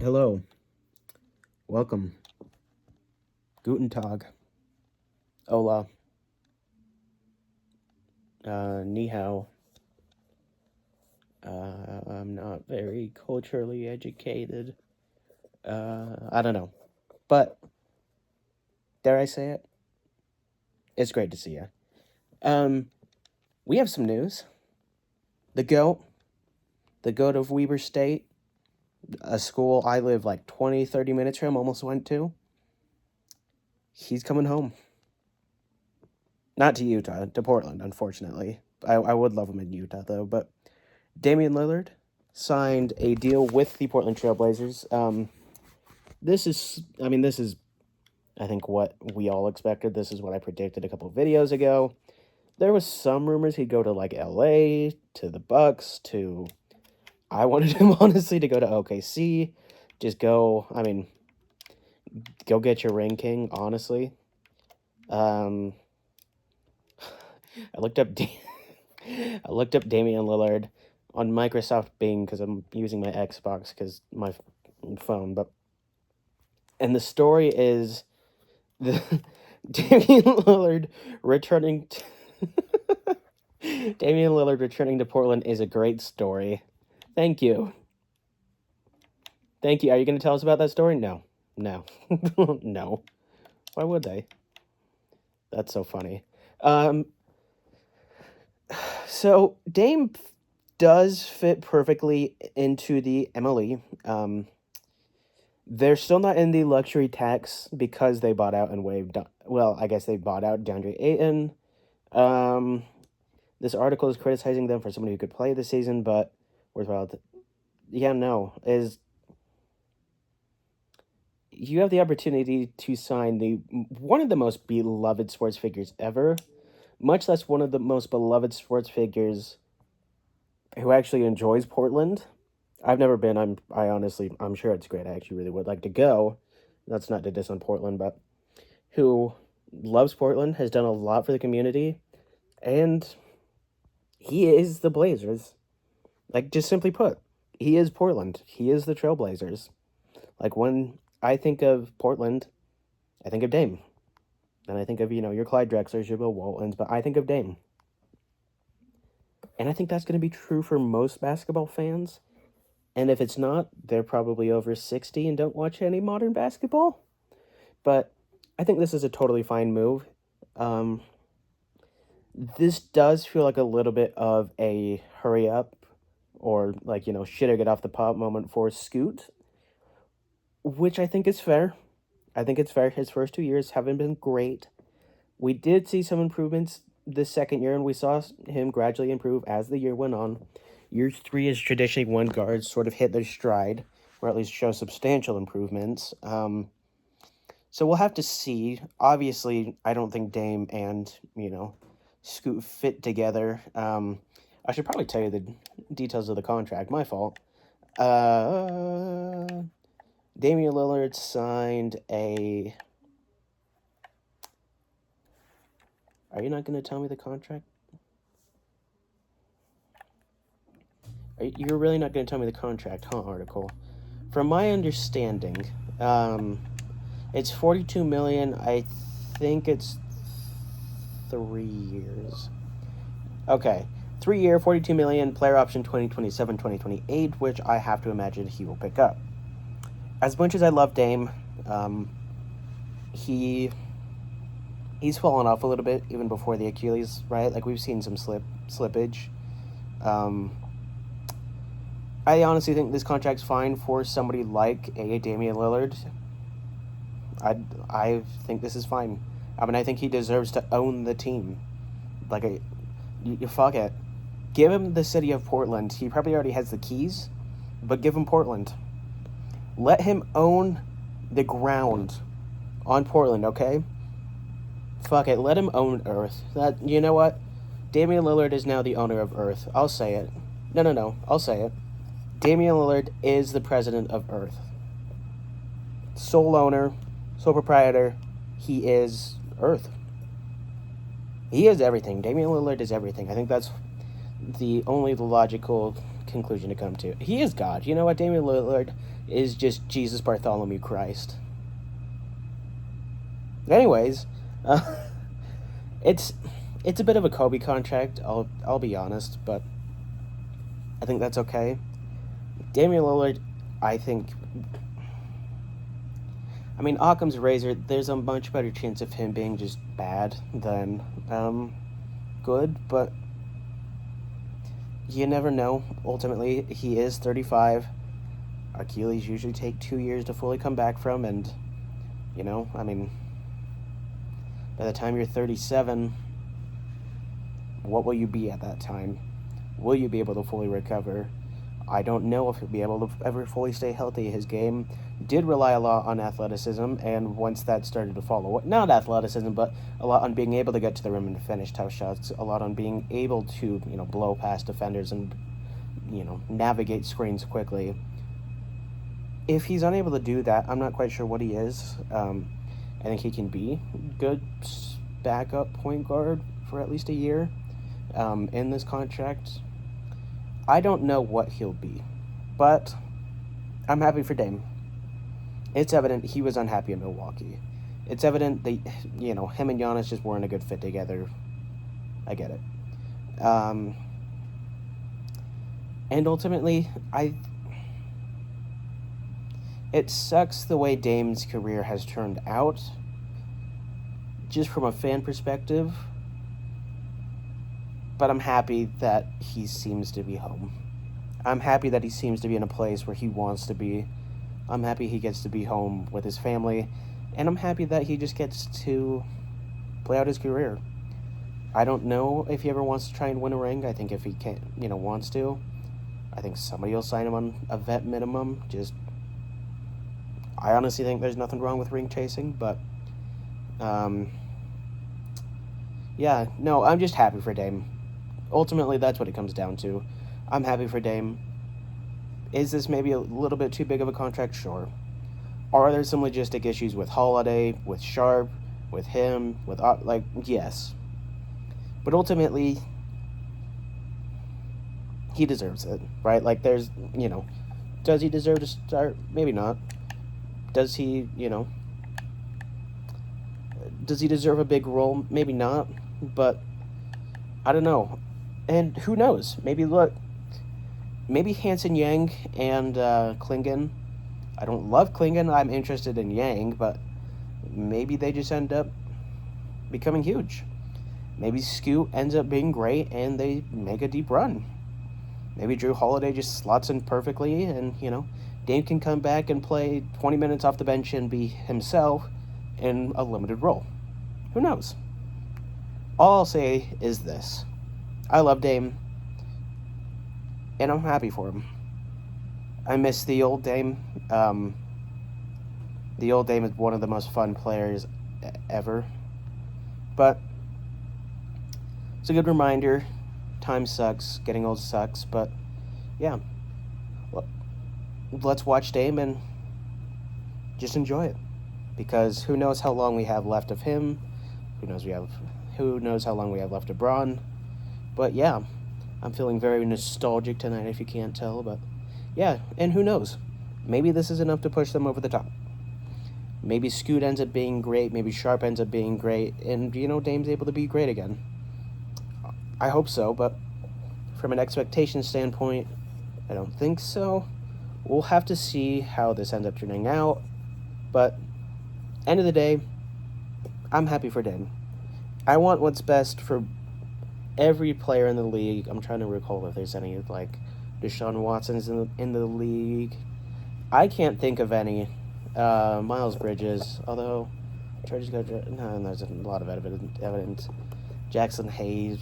Hello, welcome, Guten Tag, Hola, Ni hao. I'm not very culturally educated. I don't know, but dare I say it? It's great to see you. We have some news. The goat, the goat of Weber State, a school I live like 20, 30 minutes from, almost went to. He's coming home. Not to Utah, to Portland, unfortunately. I would love him in Utah, though, but Damian Lillard signed a deal with the Portland Trailblazers. This is, I think, what we all expected. This is what I predicted a couple of videos ago. There was some rumors he'd go to, like, LA, to the Bucks, to... I wanted him, honestly, to go to OKC. Just go, go get your ring, king, honestly. I looked up... I looked up Damian Lillard on Microsoft Bing because I'm using my Xbox because my phone, and the story is the Damian Lillard returning to Damian Lillard returning to Portland is a great story. Thank you. Are you going to tell us about that story? No. No. Why would they? That's so funny. So Dame does fit perfectly into the MLE. They're still not in the luxury tax because they bought out and waived. Well, I guess they bought out DeAndre Ayton. This article is criticizing them for somebody who could play this season, but worthwhile. Is you have the opportunity to sign one of the most beloved sports figures ever, much less one of the most beloved sports figures who actually enjoys Portland. I've never been. I'm sure it's great. I actually really would like to go. That's not to diss on Portland, but who loves Portland, has done a lot for the community, and he is the Blazers. Like, just simply put, he is Portland. He is the Trailblazers. Like, when I think of Portland, I think of Dame. And I think of, your Clyde Drexlers, your Bill Waltons, but I think of Dame. And I think that's going to be true for most basketball fans. And if it's not, they're probably over 60 and don't watch any modern basketball. But I think this is a totally fine move. This does feel like a little bit of a hurry up or shit or get off the pot moment for Scoot, which I think is fair. I think it's fair. His first 2 years haven't been great. We did see some improvements this second year, and we saw him gradually improve as the year went on. Year 3 is traditionally when guards sort of hit their stride, or at least show substantial improvements. So we'll have to see. Obviously, I don't think Dame and, Scoot fit together. I should probably tell you the details of the contract. My fault. Damian Lillard signed a... Are you not going to tell me the contract? You're really not going to tell me the contract, huh, article? From my understanding, it's $42 million. I think it's 3 years. Okay. 3 year, $42 million, player option 2027, 2028, which I have to imagine he will pick up. As much as I love Dame, he's fallen off a little bit even before the Achilles, right? Like, we've seen some slippage. I honestly think this contract's fine for somebody like a Damian Lillard. I think this is fine. I think he deserves to own the team. Like, you fuck it. Give him the city of Portland. He probably already has the keys, but give him Portland. Let him own the ground on Portland, okay? Fuck it. Let him own Earth. You know what? Damian Lillard is now the owner of Earth. I'll say it. No. I'll say it. Damian Lillard is the president of Earth. Sole owner, sole proprietor. He is Earth. He is everything. Damian Lillard is everything. I think that's the only logical conclusion to come to. He is God. You know what? Damian Lillard is just Jesus Bartholomew Christ. Anyways, it's a bit of a Kobe contract. I'll be honest, but I think that's okay. Damian Lillard, I think. I mean, Occam's razor. There's a much better chance of him being just bad than good, but you never know. Ultimately, he is 35. Achilles usually take 2 years to fully come back from, and I mean, by the time you're 37, what will you be at that time? Will you be able to fully recover? I don't know if he'll be able to ever fully stay healthy. His game did rely a lot on athleticism, and once that started to fall away, not athleticism, but a lot on being able to get to the rim and finish tough shots, a lot on being able to, blow past defenders and, navigate screens quickly. If he's unable to do that, I'm not quite sure what he is. I think he can be good backup point guard for at least a year in this contract. I don't know what he'll be, but I'm happy for Dame. It's evident he was unhappy in Milwaukee. It's evident that, him and Giannis just weren't a good fit together. I get it. And ultimately, it sucks the way Dame's career has turned out, just from a fan perspective. But I'm happy that he seems to be home. I'm happy that he seems to be in a place where he wants to be. I'm happy he gets to be home with his family. And I'm happy that he just gets to play out his career. I don't know if he ever wants to try and win a ring. I think if he can't, wants to, I think somebody will sign him on a vet minimum. I honestly think there's nothing wrong with ring chasing, but yeah, no, I'm just happy for Dame. Ultimately, that's what it comes down to. I'm happy for Dame. Is this maybe a little bit too big of a contract? Sure. Are there some logistic issues with Holiday, with Sharp, with him, yes. But ultimately, he deserves it, right? There's, does he deserve to start? Maybe not. Does he, does he deserve a big role? Maybe not, but I don't know. And who knows? Maybe Hansen Yang and Klingon. I don't love Klingon. I'm interested in Yang, but maybe they just end up becoming huge. Maybe Scoot ends up being great and they make a deep run. Maybe Drew Holiday just slots in perfectly and, Dame can come back and play 20 minutes off the bench and be himself in a limited role. Who knows? All I'll say is this. I love Dame, and I'm happy for him. I miss the old Dame. The old Dame is one of the most fun players ever. But it's a good reminder. Time sucks. Getting old sucks. But, yeah. Let's watch Dame and just enjoy it. Because who knows how long we have left of him. Who knows how long we have left of Braun. But yeah, I'm feeling very nostalgic tonight if you can't tell. But yeah, and who knows? Maybe this is enough to push them over the top. Maybe Scoot ends up being great. Maybe Sharp ends up being great. And, Dame's able to be great again. I hope so, but from an expectation standpoint, I don't think so. We'll have to see how this ends up turning out. But end of the day, I'm happy for Dame. I want what's best for every player in the league. I'm trying to recall if there's any, Deshaun Watson's in the league. I can't think of any. Miles Bridges, although Chargers got... No, there's a lot of evidence. Jackson Hayes.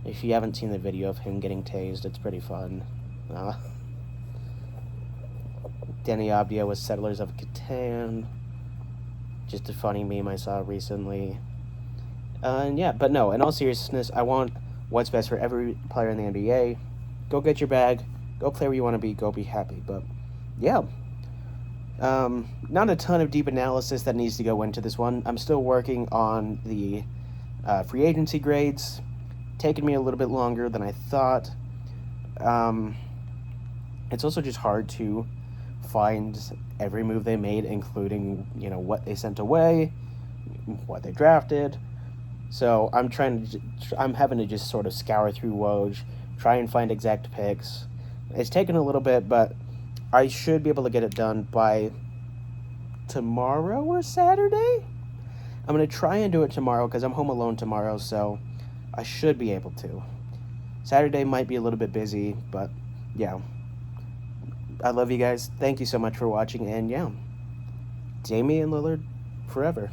If you haven't seen the video of him getting tased, it's pretty fun. Danny Abdia with Settlers of Catan. Just a funny meme I saw recently. And yeah, but no, in all seriousness, I want what's best for every player in the NBA. Go get your bag. Go play where you want to be. Go be happy. But yeah. Not a ton of deep analysis that needs to go into this one. I'm still working on the free agency grades. Taking me a little bit longer than I thought. It's also just hard to find every move they made, including, what they sent away, what they drafted. So I'm having to just sort of scour through Woj, try and find exact picks. It's taken a little bit, but I should be able to get it done by tomorrow or Saturday. I'm going to try and do it tomorrow because I'm home alone tomorrow, so I should be able to. Saturday might be a little bit busy, but yeah. I love you guys. Thank you so much for watching, and yeah, Damian Lillard forever.